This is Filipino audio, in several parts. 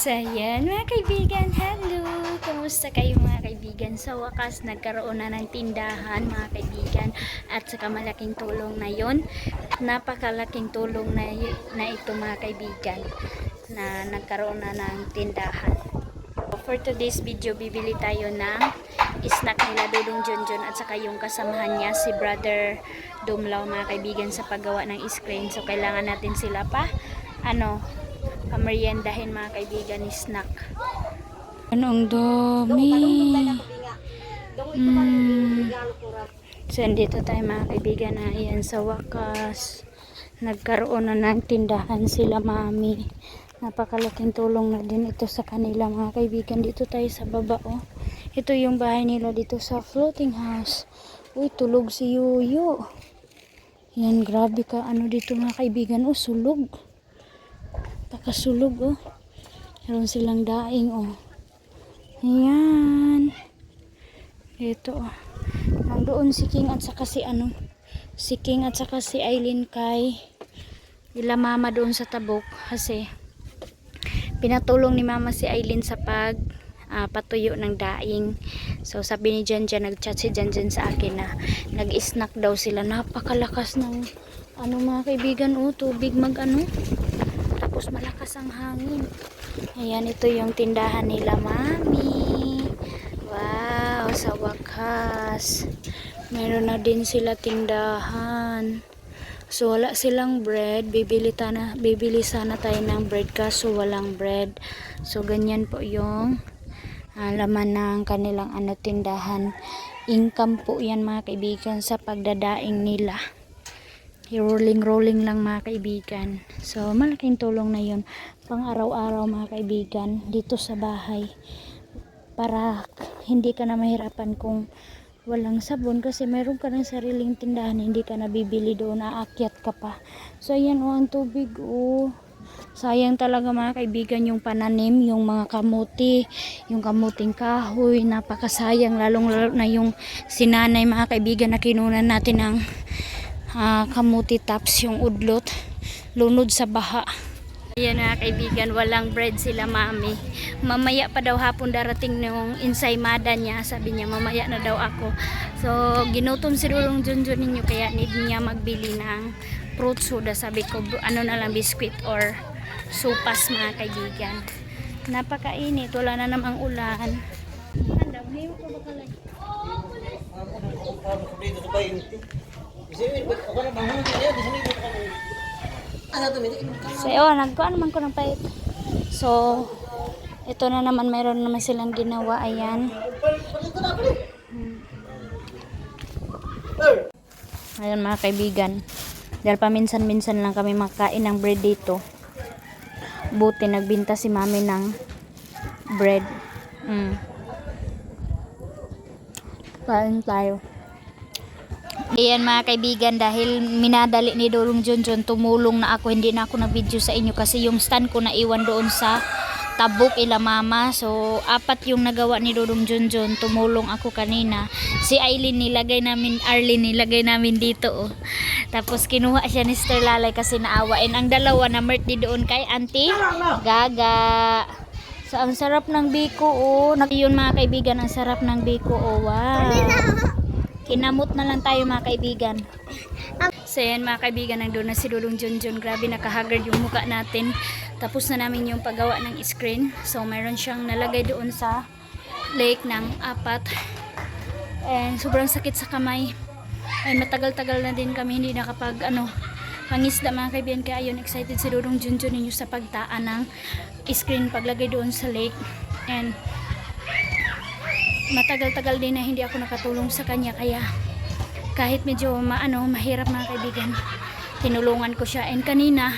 So, yan mga kaibigan, hello! Kamusta kayo mga kaibigan? Sa wakas, nagkaroon na ng tindahan mga kaibigan at saka malaking tulong na yon. Napakalaking tulong na ito mga kaibigan na nagkaroon na ng tindahan. For today's video, bibili tayo ng snack nila Dudong Junjun at saka yung kasamahan niya si Brother Dumlaw mga kaibigan sa paggawa ng screen. So, kailangan natin sila pa pameriendahin mga kaibigan ni snack. Anong dami. So, dito tayo mga kaibigan na yan sa wakas. Nagkaroon na ng tindahan sila mami. Napakalaking tulong na din ito sa kanila mga kaibigan. Dito tayo sa baba oh. Ito yung bahay nila dito sa floating house. Uy, tulog si Yuyo. Yan, grabe ka. Ano dito mga kaibigan oh, sulog. Pakasulog oh. Meron silang daing oh. Ayan. Ito oh. Nandoon si King at saka si si King at saka si Aileen kay ila mama doon sa tabok kasi pinatulong ni mama si Aileen sa patuyo ng daing. So sabi ni Janjan, nagchat si Janjan sa akin na nag-snack daw sila. Napakalakas ng mga kaibigan oh, tubig tapos malakas ang hangin. Ayan, ito yung tindahan nila mami. Wow, sa wakas meron na din sila tindahan. So wala silang bread, bibili sana tayo ng bread kaso walang bread. So ganyan po yung laman ng kanilang tindahan. Income po yan mga kaibigan sa pagdadaing nila. Rolling lang mga kaibigan. So malaking tulong na yun pang araw-araw mga kaibigan dito sa bahay para hindi ka na mahirapan kung walang sabon kasi mayroon ka ng sariling tindahan, hindi ka na bibili doon, aakyat ka pa. So ayan oh, ang tubig oh. Sayang talaga mga kaibigan yung pananim, yung mga kamuti, yung kamuting kahoy, napakasayang lalong na yung sinanay mga kaibigan na kinunan natin ng kamuti tops, yung udlot lunod sa baha. Ayan mga kaibigan, walang bread sila mami. Mamaya pa daw hapon darating yung ensaymada niya. Sabi niya mamaya na daw ako. So ginutom si Dudong Junjun ninyo kaya need niya magbili ng fruit soda. Sabi ko na lang biscuit or supas mga kaibigan. Napakainit, wala na namang ulan. Handa, mahiyo ko ba kalay? So, nagkuhan naman ko ng pait. So, ito na naman, mayroon naman silang ginawa. Ayan. Ayan mga kaibigan. Dahil paminsan-minsan lang kami makain ng bread dito. Buti nagbinta si mami ng bread. Kain tayo. Ayan mga kaibigan, dahil minadali ni Dudong Junjun, tumulong na ako, hindi na ako nag-video sa inyo kasi yung stand ko naiwan doon sa tabok ila mama. So 4 yung nagawa ni Dudong Junjun, tumulong ako kanina. Si Aileen Arlene nilagay namin dito oh. Tapos kinuha siya ni Sister Lalay kasi naawain ang dalawa na birthday doon kay Auntie Gaga. So ang sarap ng biko oh. Yun mga kaibigan, ang sarap ng biko oh. Wow. Kinamot na lang tayo mga kaibigan. So yan mga kaibigan, nandun na si Dudong Junjun. Grabe, nakahagard yung mukha natin. Tapos na namin yung paggawa ng screen. So mayroon siyang nalagay doon sa lake ng 4. And sobrang sakit sa kamay. Ay matagal-tagal na din kami hindi nakapag pangisda mga kaibigan. Kaya yun, excited si Dudong Junjun ninyo sa pagtaan ng screen paglagay doon sa lake. And matagal-tagal din na hindi ako nakatulong sa kanya, kaya kahit medyo mahirap mga kaibigan, tinulungan ko siya. And kanina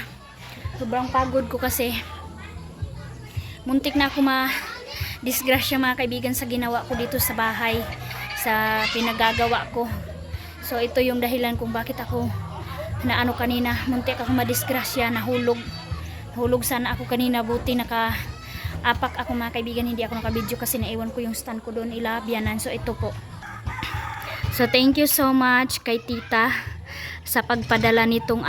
sobrang pagod ko kasi muntik na ako disgrasya mga kaibigan sa ginawa ko dito sa bahay, sa pinagagawa ko. So ito yung dahilan kung bakit ako kanina muntik ako madisgrasya, nahulog sana ako kanina. Buti apak ako mga kaibigan, hindi ako nakabidyo kasi naiwan ko yung stand ko doon ilabyanan. So ito po. So thank you so much kay tita sa pagpadala nitong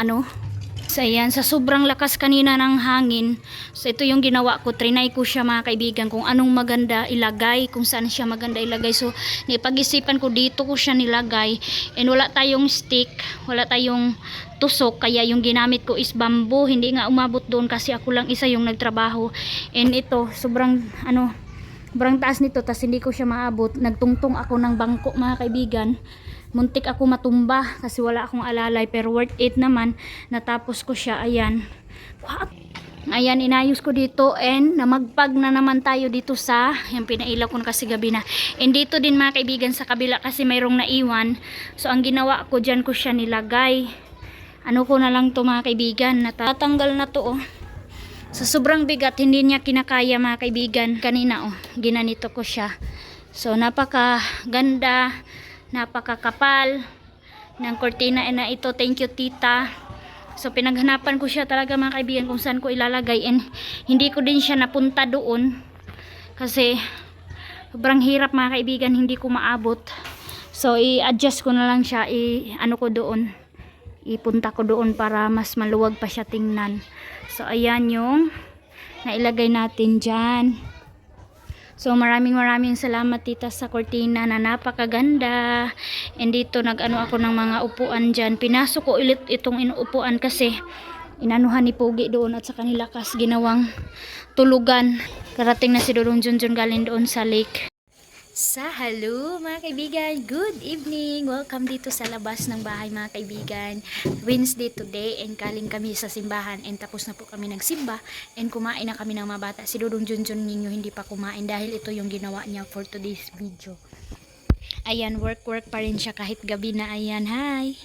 So ayan, sa sobrang lakas kanina ng hangin, so ito yung ginawa ko, trinay ko siya mga kaibigan kung anong maganda ilagay, kung saan siya maganda ilagay. So napag-isipan ko dito ko siya nilagay, and wala tayong stick, wala tayong tusok, kaya yung ginamit ko is bamboo. Hindi nga umabot doon kasi ako lang isa yung nagtrabaho, and ito sobrang sobrang taas nito, tas hindi ko siya maabot. Nagtungtong ako ng bangko mga kaibigan, muntik ako matumba kasi wala akong alalay, pero worth it naman, natapos ko siya. Ayan, ayan, inayos ko dito, and namagpag na naman tayo dito sa yung pinailaw ko na kasi gabi na. And dito din mga kaibigan sa kabila kasi mayroong naiwan, so ang ginawa ko dyan ko siya nilagay. Ano ko na lang to mga kaibigan, natatanggal na to. So sobrang bigat, hindi niya kinakaya mga kaibigan. Kanina ginanito ko siya. So napaka ganda, napakakapal ng kortina na ito. Thank you tita. So pinaghanapan ko siya talaga mga kaibigan kung saan ko ilalagay, and hindi ko din siya napunta doon kasi sobrang hirap mga kaibigan, hindi ko maabot. So i-adjust ko na lang siya, ano ko doon, ipunta ko doon para mas maluwag pa siya tingnan. So ayan yung nailagay natin dyan. So maraming salamat tita sa kortina na napakaganda. And dito nag-ano ako ng mga upuan dyan. Pinasok ko ulit itong inuupuan kasi inanuhan ni Pogi doon at sa kanila kas ginawang tulugan. Karating na si Dudong Junjun galing doon sa lake. Hello mga kaibigan, good evening, welcome dito sa labas ng bahay mga kaibigan. Wednesday today, and kaling kami sa simbahan, and tapos na po kami nagsimba, and kumain na kami ng mga bata. Si Dudong Junjun ninyo hindi pa kumain dahil ito yung ginawa niya for today's video. Ayan, work pa rin siya kahit gabi na. Ayan, hi.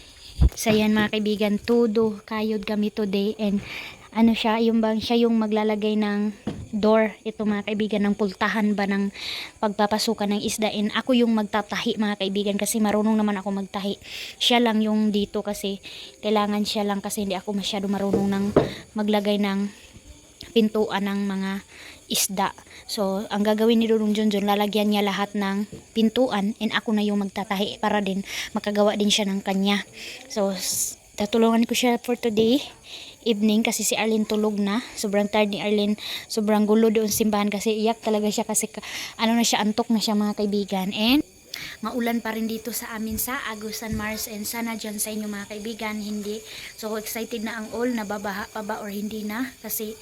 So ayan mga kaibigan, todo kayod kami today, and ano siya, siya yung maglalagay ng door, ito mga kaibigan, ng pultahan ba ng pagpapasukan ng isda, and ako yung magtatahi mga kaibigan kasi marunong naman ako magtahi. Siya lang yung dito kasi kailangan siya lang kasi hindi ako masyado marunong ng maglagay ng pintuan ng mga isda. So ang gagawin ni Dudong Junjun, lalagyan niya lahat ng pintuan, and ako na yung magtatahi para din makagawa din siya ng kanya. So tatulungan ko siya for today evening kasi si Arlene tulog na. Sobrang tired ni Arlene, sobrang gulo doon simbahan kasi iyak talaga siya kasi ano na siya, antok na siya mga kaibigan. And maulan pa rin dito sa amin sa Agusan Mars, and sana dyan sa inyo mga kaibigan hindi. So excited na ang all, nababaha pa ba or hindi na, kasi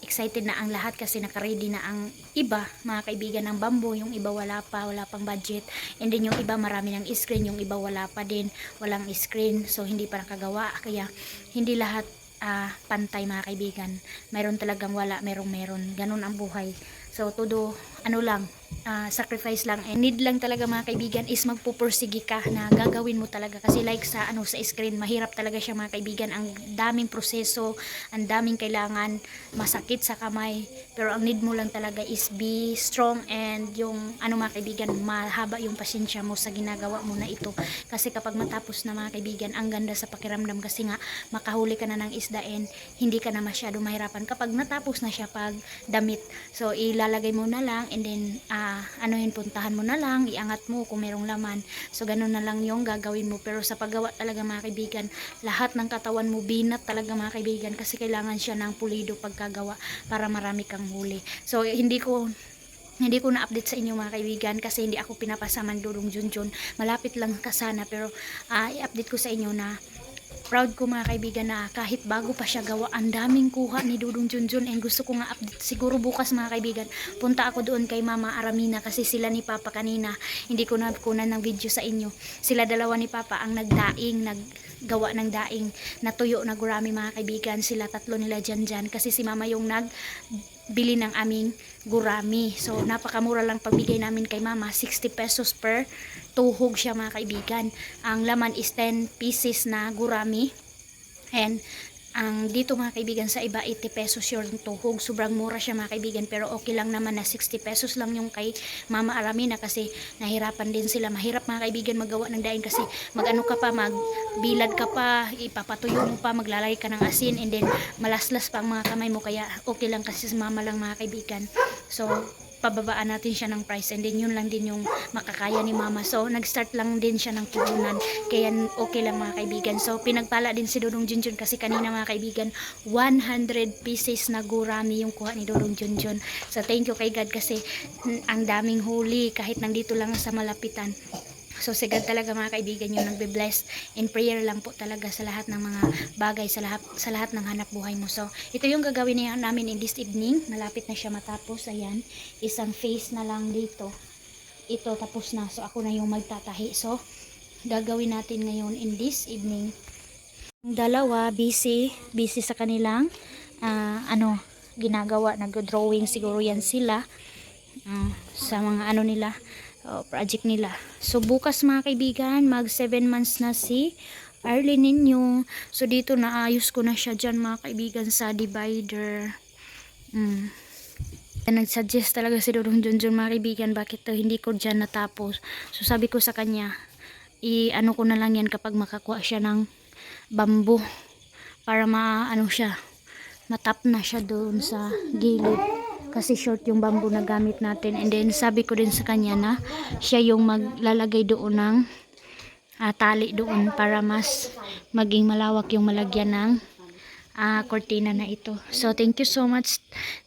excited na ang lahat kasi nakaready na ang iba mga kaibigan ng bamboo, yung iba wala pang budget, and then yung iba marami ng screen, yung iba wala pa din, walang screen, so hindi pa nakagawa, kaya hindi lahat pantay mga kaibigan. Mayroon talagang wala, meron, ganun ang buhay. So todo sacrifice lang, and need lang talaga mga kaibigan is magpupursige ka na gagawin mo talaga, kasi like sa sa screen, mahirap talaga siya mga kaibigan, ang daming proseso, ang daming kailangan, masakit sa kamay, pero ang need mo lang talaga is be strong, and yung mga kaibigan, mahaba yung pasensya mo sa ginagawa mo na ito, kasi kapag matapos na mga kaibigan, ang ganda sa pakiramdam kasi nga makahuli ka na ng isda, and hindi ka na masyado mahirapan kapag natapos na siya pag damit. So ilalagay mo na lang, and then puntahan mo na lang, iangat mo kung merong laman. So ganun na lang yung gagawin mo, pero sa paggawa talaga mga kaibigan, lahat ng katawan mo binat talaga mga kaibigan, kasi kailangan siya ng pulido pagkagawa para marami kang huli. So hindi ko na-update sa inyo mga kaibigan kasi hindi ako pinapasaman Dudong Junjun, malapit lang kasana, pero i-update ko sa inyo na proud ko mga kaibigan na kahit bago pa siya gawa, ang daming kuha ni Dudong Junjun, and gusto ko nga update. Siguro bukas mga kaibigan, punta ako doon kay Mama Aramina kasi sila ni Papa kanina, hindi ko na kunan ng video sa inyo. Sila dalawa ni Papa ang naggawa ng daing na tuyo na gurami mga kaibigan. Sila tatlo nila dyan kasi si Mama yung nagbili ng aming gurami. So napakamura lang pagbigay namin kay Mama, 60 pesos per tuhog siya mga kaibigan. Ang laman is 10 pieces na gurami, and ang dito mga kaibigan sa iba 80 pesos yung tuhog. Sobrang mura siya mga kaibigan, pero okay lang naman na 60 pesos lang yung kay Mama Aramina kasi nahirapan din sila. Mahirap mga kaibigan magawa ng daing kasi magano ka pa, magbilad ka pa, ipapatuyo mo pa, maglalagay ka ng asin, and then malaslas pa ang mga kamay mo, kaya okay lang kasi sa Mama lang mga kaibigan. So pababaan natin siya ng price, and then yun lang din yung makakaya ni mama. So nag-start lang din siya ng puhunan, kaya okay lang mga kaibigan. So pinagpala din si Dodong Junjun kasi kanina mga kaibigan 100 pieces na gurami yung kuha ni Dodong Junjun. So thank you kay God kasi ang daming huli kahit nandito lang sa malapitan. So si God talaga mga kaibigan yung nagbe-bless, in prayer lang po talaga sa lahat ng mga bagay, sa lahat ng hanap buhay mo. So ito yung gagawin niya namin in this evening. Malapit na siya matapos. Ayan, isang face na lang dito. Ito tapos na. So ako na yung magtatahi. So gagawin natin ngayon in this evening. Yung dalawa busy sa kanilang ginagawa, nag-drawing siguro yan sila sa mga nila, project nila. So bukas mga kaibigan, mag 7 months na si Arlene ninyo. So dito naayos ko na siya dyan mga kaibigan sa divider. Nagsuggest talaga si Dodong Junjun mga kaibigan, bakit hindi ko dyan natapos. So sabi ko sa kanya, ko na lang yan kapag makakuha siya ng bamboo para matap na siya doon sa gilid kasi short yung bamboo na gamit natin. And then sabi ko din sa kanya na siya yung maglalagay doon ng tali doon para mas maging malawak yung malagyan ng kortina na ito. So thank you so much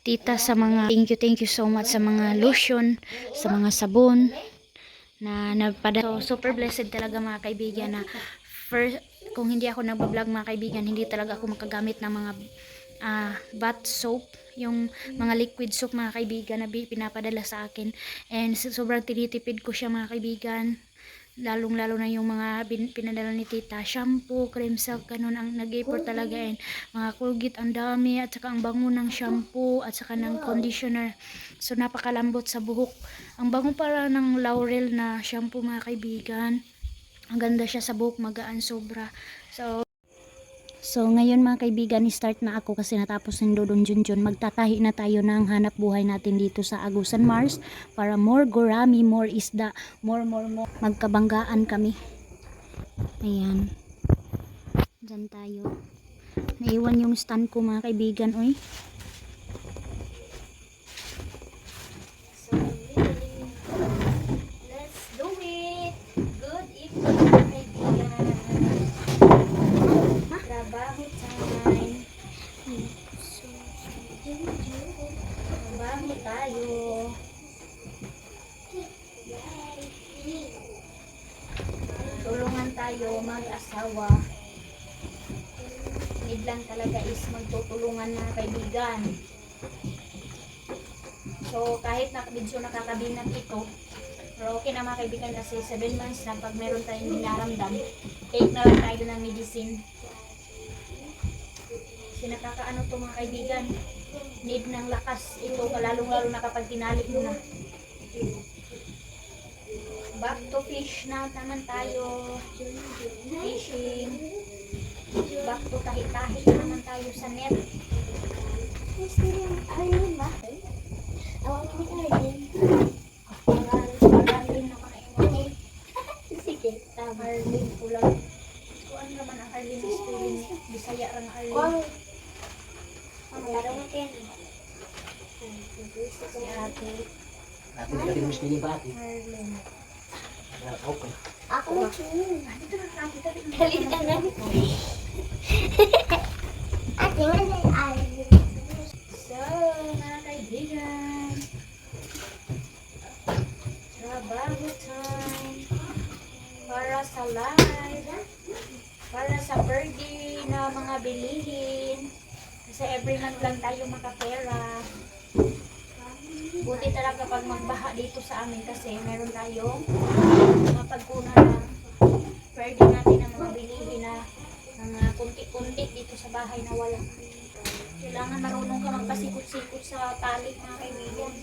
tita sa mga thank you so much sa mga lotion, sa mga sabon na nagpadala. So super blessed talaga mga kaibigan na first, kung hindi ako nagbablog mga kaibigan, hindi talaga ako makagamit ng mga bath soap, yung mga liquid soap mga kaibigan na pinapadala sa akin. And sobrang tinitipid ko siya mga kaibigan, lalong lalo na yung mga pinadala ni tita, shampoo, cream silk, ganun ang nag-effort talaga. And mga Colgate ang dami, at saka ang bango ng shampoo at saka ng conditioner. So napakalambot sa buhok, ang bango para ng laurel na shampoo mga kaibigan. Ang ganda siya sa buhok, magaan sobra. So ngayon mga kaibigan, start na ako kasi natapos ng Dodong Junjun. Magtatahi na tayo ng hanap buhay natin dito sa Agusan Mars para more gurami, more isda, more. Magkabanggaan kami. Ayan. Diyan tayo. Naiwan yung stand ko mga kaibigan, oy. Let's do it. Good evening mga kaibigan. Trabaho time. Trabaho tayo. Tulungan tayo mag-asawa. Need lang talaga is magtutulungan na kaibigan. So kahit medyo nakakabinat ito, pero okay na mga kaibigan kasi 7 months na, pag meron tayong nilaramdam, take na lang tayo ng medicine. Kasi nakakaano to mga kaibigan, need ng lakas ito, lalong-lalo na kapag tinalik mo na. Back to fish na naman tayo, fishing. Back to tahi-tahi na naman tayo sa net. Arlene ba? Awang ko ni Arlene. Arlene na kakain. Sige, Arlene pulang. Kuan naman ang Arlene spelling, Bisaya ra nga Arlene. Ang larang natin. Si ate. Ate, hindi mo spelling pa ate. Arlene. Okay. Ako na chun. Dito na ate, Galit ka na. Ate, wala na yung Arlene. So, mga kaibigan, trabaho time para sa live, para sa birthday na mga bilihin, kasi every month lang tayo makapera. Buti talaga pag magbaha dito sa amin kasi meron tayong mapagkunan ng birthday natin ng mga bilihin na mga kunti-kunti dito sa bahay na wala. Kailangan marunong ka magpasikot-sikot sa tali mga kaibigan.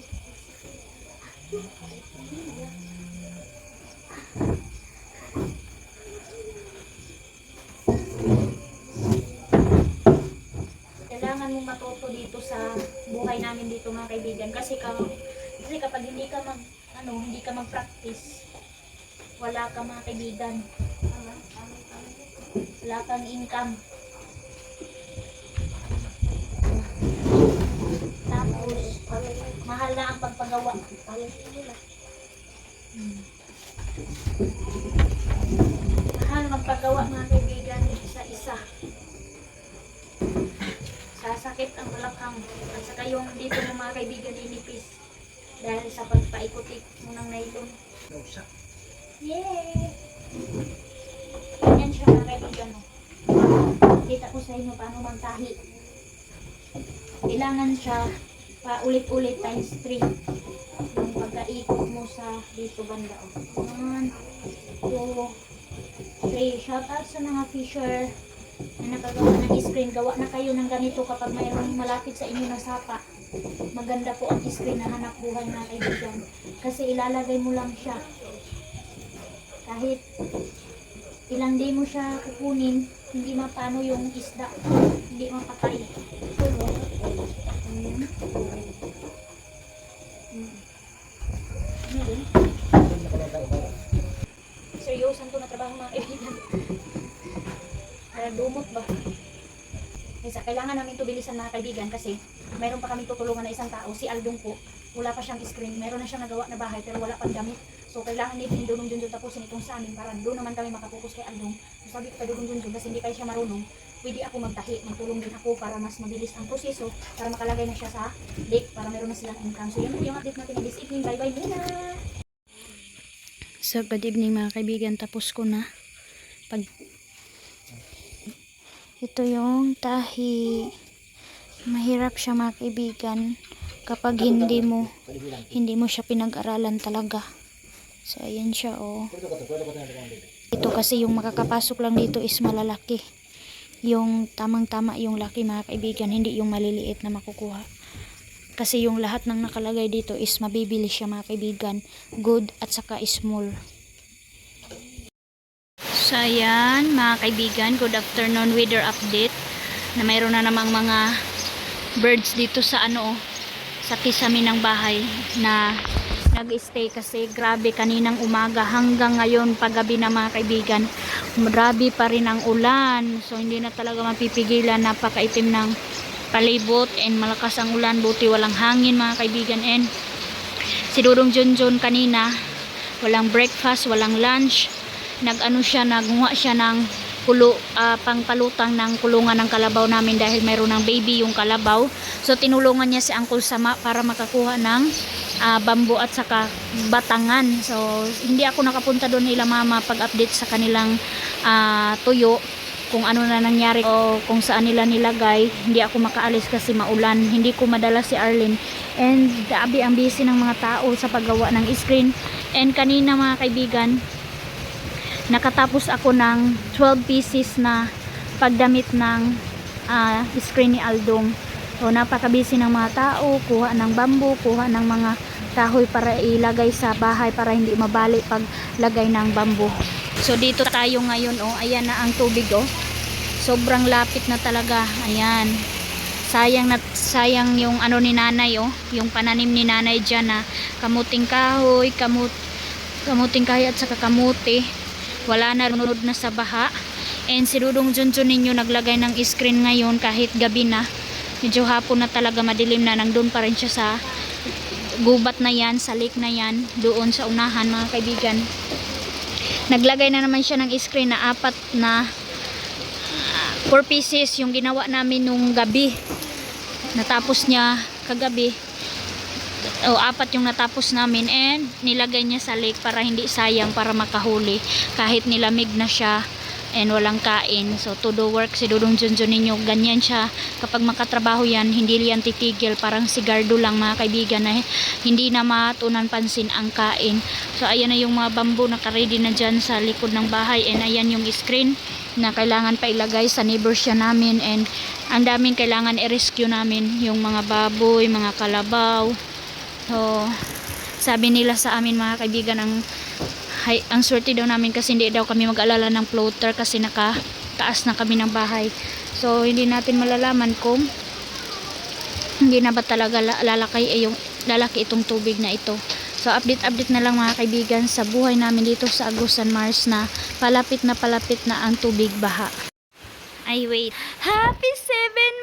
Kailangan mo matuto dito sa buhay namin dito mga kaibigan kasi kapag hindi ka mag-practice, wala ka mga kaibigan. Wala kang income. Tapos Mahal na ang pagpagawa. Mahal magpagawa mga kaibigan, isa-isa. Sasakit ang balakang at saka yung dito ng mga kaibigan dinipis dahil sa pagpaikutik mo ng nylon. Yay! Ganyan siya mga kaibigan. Kita ko sa inyo paano magtahi. Kailangan siya paulit-ulit times 3 yung pagkaikot mo sa dito banda. 1, 2, 3. Shout out sa mga fisher na nakagawa ng screen. Gawa na kayo ng ganito kapag mayroong malapit sa inyo na sapa. Maganda po ang screen na hanap buhay na kaibigan. Kasi ilalagay mo lang siya. Kahit ilang day mo siya kukunin, hindi mapano yung isda. Hindi mapatay. Seryosan to na trabaho mga kaibigan. Dumot ba? Kaya kailangan namin ito bilisan mga kaibigan kasi mayroon pa kami tutulungan na isang tao, si Aldong po. Wala pa siyang screen, mayroon na siyang nagawa na bahay pero wala pang damit. So kailangan din Dudong Junjun tapusin itong sa amin para doon naman kami makapokus kay Aldong. So sabi ko kay Dudong Junjun kasi hindi pa siya marunong, pwede ako magtahi, magtulong din ako para mas mabilis ang proseso para makalagay na siya sa lake para mayroon na silang income. So yun po yung update natin this evening. Bye bye muna! So good evening mga kaibigan, tapos ko na ito yung tahi. Mahirap siya mga kaibigan kapag hindi mo siya pinag-aralan talaga. So ayan siya oh. Ito kasi yung makakapasok lang dito is malalaki. Yung tamang-tama yung laki mga kaibigan, hindi yung maliliit na makukuha. Kasi yung lahat ng nakalagay dito is mabibili siya mga kaibigan. Good at saka small. So ayan mga kaibigan, good afternoon weather update na mayroon na namang mga birds dito sa sa kisame ng bahay na nag-stay kasi grabe kaninang umaga hanggang ngayon paggabi na mga kaibigan, grabe pa rin ang ulan. So hindi na talaga mapipigilan, napakaitim ng palibot and malakas ang ulan, buti walang hangin mga kaibigan. And si Dudong Junjun kanina walang breakfast, walang lunch, nagnguha siya ng pangpalutang ng kulungan ng kalabaw namin dahil mayroon ng baby yung kalabaw. So tinulungan niya si Uncle Sama para makakuha ng bambu at saka batangan. So hindi ako nakapunta doon nila mama pag-update sa kanilang tuyo kung ano na nangyari o kung saan nila nilagay. Hindi ako makaalis kasi maulan, hindi ko madala si Arlene, and grabe ang busy ng mga tao sa paggawa ng screen. And kanina mga kaibigan, nakatapos ako ng 12 pieces na pagdamit ng screen ni Aldong. So napaka-busy ng mga tao, kuha ng bamboo, kuha ng mga kahoy para ilagay sa bahay para hindi mabali pag lagay ng bamboo. So dito tayo ngayon oh, ayan na ang tubig oh. Sobrang lapit na talaga. Ayan. Sayang yung ni nanay oh, yung pananim ni nanay diyan na kamuting kahoy, kamuting kahoy at saka kamuti. Wala na, runod na sa baha. And si Dudong Junjun ninyo naglagay ng screen ngayon kahit gabi na. Medyo hapon na talaga, madilim na, nandun pa rin siya sa gubat na yan, sa lake na yan, doon sa unahan mga kaibigan. Naglagay na naman siya ng screen na 4 pieces yung ginawa namin nung gabi. Natapos niya kagabi. 4 yung natapos namin, and nilagay niya sa lake para hindi sayang, para makahuli kahit nilamig na siya and walang kain. So to do work si Dudong Junjun ninyo, ganyan siya kapag makatrabaho yan, hindi yan titigil, parang sigardo lang mga kaibigan na hindi na matunan pansin ang kain. So ayan na yung mga bamboo na ready na dyan sa likod ng bahay, and ayan yung screen na kailangan pa ilagay sa neighbor siya namin, and ang daming kailangan i-rescue namin, yung mga baboy, mga kalabaw. So, sabi nila sa amin mga kaibigan, ang swerte daw namin kasi hindi daw kami mag-alala ng floater kasi nakataas na kami ng bahay. So, hindi natin malalaman kung hindi na ba talaga lalaki itong tubig na ito. So, update na lang mga kaibigan sa buhay namin dito sa Agusan Mars na palapit na ang tubig baha. Ay, wait. Happy 7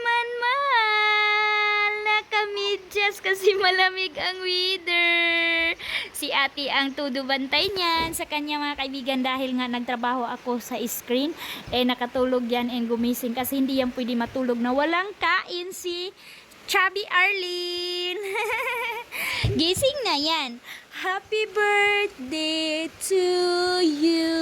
man mahal na kami. medyas kasi malamig ang weather. Si ate ang todo bantay niyan sa kanya mga kaibigan dahil nga nagtrabaho ako sa screen. Nakatulog yan and gumising kasi hindi yan pwede matulog na walang kain si Chubby Arlene. Gising na yan. Happy birthday to you.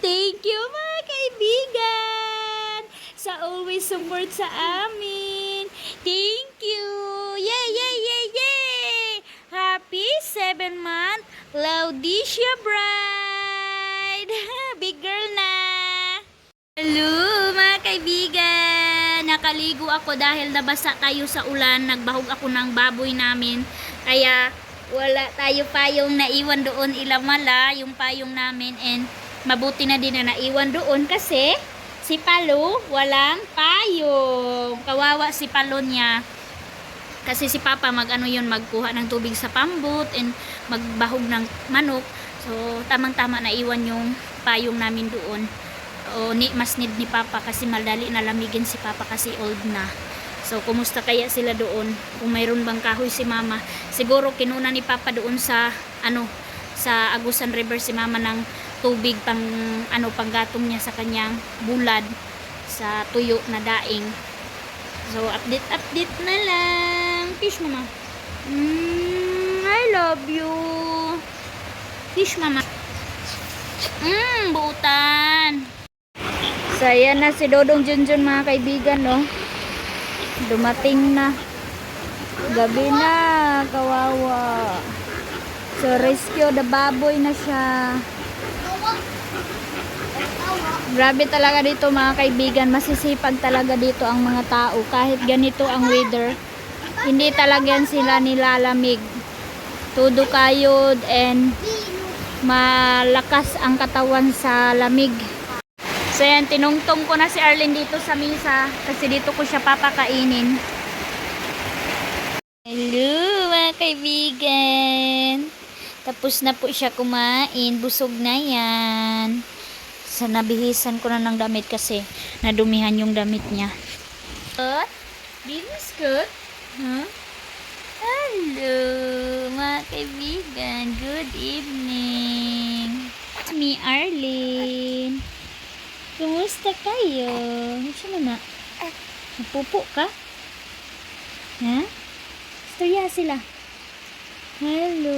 Thank you mga kaibigan sa always support sa amin. Thank you. Yay, yay, yay, yay. Happy 7-month Laodicia bride. Big girl na. Hello mga kaibigan. Nakaligo ako dahil nabasa tayo sa ulan. Nagbahog ako ng baboy namin. Kaya wala tayo payong naiwan doon, ilamala yung payong namin, and mabuti na din na naiwan doon kasi si Palo walang payong. Kawawa si Palo niya kasi si Papa magkuha ng tubig sa pambut and magbahog ng manok, so tamang tama naiwan yung payong namin doon. Mas need ni Papa kasi madali na lamigin si Papa kasi old na. So, kumusta kaya sila doon? Kung mayroon bang kahoy si Mama. Siguro kinuna ni Papa doon sa sa Agusan River si Mama ng tubig panggatong niya sa kanyang bulad sa tuyo na daing. So, update na lang. Fish Mama. I love you. Fish Mama. Buutan. So, ayan na si Dodong Junjun mga kaibigan, no? Dumating na. Gabi na. Kawawa. So, rescue the baboy na siya. Grabe talaga dito mga kaibigan. Masisipag talaga dito ang mga tao. Kahit ganito ang weather, hindi talaga yan sila nilalamig. Todo kayod and malakas ang katawan sa lamig. So yan, tinungtong ko na si Arlene dito sa misa kasi dito ko siya papakainin. Hello mga kaibigan. Tapos na po siya kumain. Busog na yan. So nabihisan ko na ng damit kasi nadumihan yung damit niya. Good? This good? Huh? Hello mga kaibigan. Good evening. It's me Arlene. Kumusta kayo? Sino na? Napupo ka? Ha? Storya sila. Hello.